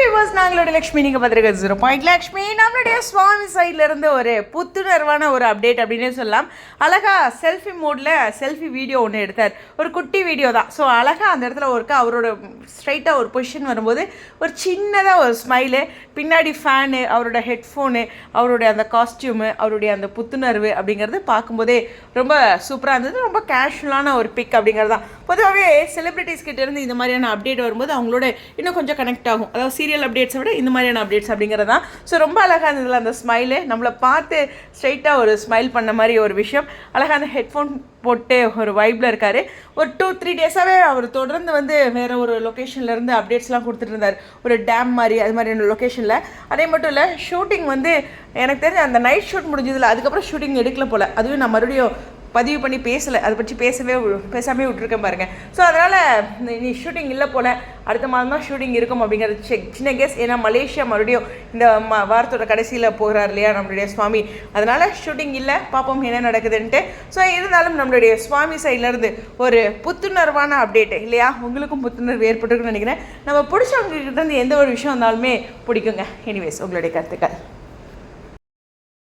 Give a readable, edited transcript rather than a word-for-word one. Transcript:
Viewers, நாங்களோட Lakshmi, நீங்கள் பார்த்துருக்க 0 லக்ஷ்மி. நம்மளுடைய சுவாமி சைட்லேருந்து ஒரு புத்துணர்வான ஒரு அப்டேட் அப்படின்னே சொல்லலாம். அழகாக செல்ஃபி மோடில் செல்ஃபி வீடியோ ஒன்று எடுத்தார். ஒரு குட்டி வீடியோ தான். ஸோ அழகாக அந்த இடத்துல அவரோட ஸ்ட்ரைட்டாக ஒரு பொசிஷன் வரும்போது ஒரு சின்னதாக ஒரு ஸ்மைலு, பின்னாடி ஃபேனு, அவரோட ஹெட்ஃபோனு, அவருடைய அந்த காஸ்டியூமு, அவருடைய அந்த புத்துணர்வு அப்படிங்கிறது பார்க்கும்போதே ரொம்ப சூப்பராக இருந்தது. ரொம்ப கேஷுவலான ஒரு பிக் அப்படிங்கிறது தான். பொதுவாகவே செலிப்ரிட்டிஸ் கிட்டேருந்து இந்த மாதிரியான அப்டேட் வரும்போது அவங்களோட இன்னும் கொஞ்சம் கனெக்ட் ஆகும். அதாவது சீரியல் அப்டேட்ஸை விட இந்த மாதிரியான அப்டேட்ஸ் அப்படிங்கிறது தான். ஸோ ரொம்ப அழகாக இருந்ததில்ல அந்த ஸ்மைலு, நம்மளை பார்த்து ஸ்ட்ரைட்டாக ஒரு ஸ்மைல் பண்ண மாதிரி ஒரு விஷயம். அழகாக அந்த ஹெட்ஃபோன் போட்டு ஒரு வைப்பில் இருக்கார். ஒரு 2-3 டேஸாகவே அவர் தொடர்ந்து வேறு ஒரு லொக்கேஷன்லேருந்து அப்டேட்ஸ்லாம் கொடுத்துட்டு இருந்தார். ஒரு டேம் மாதிரி அது மாதிரியான லொக்கேஷனில். அதே மட்டும் இல்லை, ஷூட்டிங் எனக்கு தெரிஞ்ச அந்த நைட் ஷூட் முடிஞ்சதில்ல, அதுக்கப்புறம் ஷூட்டிங் எடுக்கல போல். அதுவும் நான் மறுபடியும் பதிவு பண்ணி பேசலை, அதை பற்றி பேசாமே விட்டுருக்கேன் பாருங்கள். ஸோ அதனால் நீ ஷூட்டிங் இல்லை போல், அடுத்த மாதம் தான் ஷூட்டிங் இருக்கும் அப்படிங்கிறது சின்ன கேஸ். ஏன்னா மலேசியா மறுபடியும் இந்த வாரத்தோட கடைசியில் போகிறார் இல்லையா நம்மளுடைய சுவாமி. அதனால் ஷூட்டிங் இல்லை, பார்ப்போம் என்ன நடக்குதுன்ட்டு. ஸோ இருந்தாலும் நம்மளுடைய சுவாமி சைட்லேருந்து ஒரு புத்துணர்வான அப்டேட் இல்லையா. உங்களுக்கும் புத்துணர்வு ஏற்பட்டுருக்குன்னு நினைக்கிறேன். நம்ம பிடிச்சவங்ககிட்ட இருந்து எந்த ஒரு விஷயம் வந்தாலுமே பிடிக்குங்க. எனிவேஸ், உங்களுடைய கருத்துக்கள்.